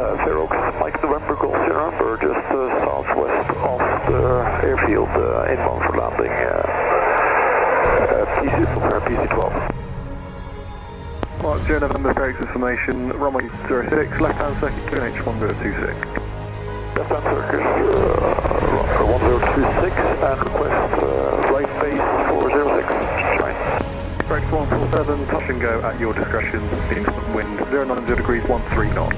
Fairoaks, Mike November, Golf Sierra Number, just southwest of the airfield, inbound for landing, PC12. Mark 0 November, Fairoaks information, runway 06, left-hand circuit, QNH 1026. Left-hand circuit, 1026, and request right base for 06, right. Fairoaks 147, touch and go at your discretion, the instant wind, 090 degrees, 13 knots.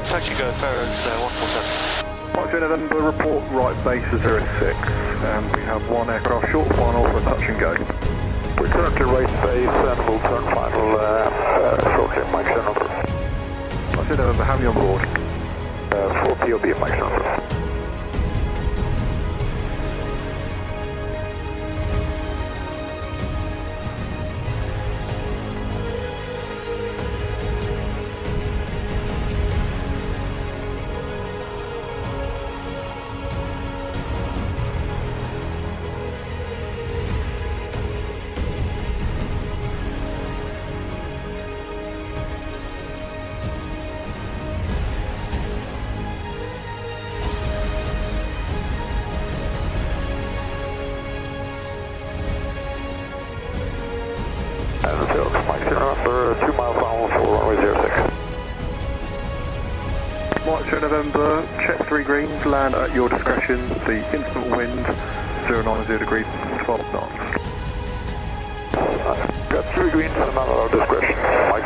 Touch and go, Fairoaks 147. Mark 0 November, report right base to 06, and we have one aircraft short final for touch and go. Return to right base and we'll turn final shortly, Mike November. Mark 0 November, how many on board? 4 POV, Mike November. And Fairoaks, Mike November, 2 mile final for runway 06. Mark 0 November, check 3 greens, land at your discretion, the instant wind, 090 degrees, 12 knots. Got 3 greens and none at our discretion, Mike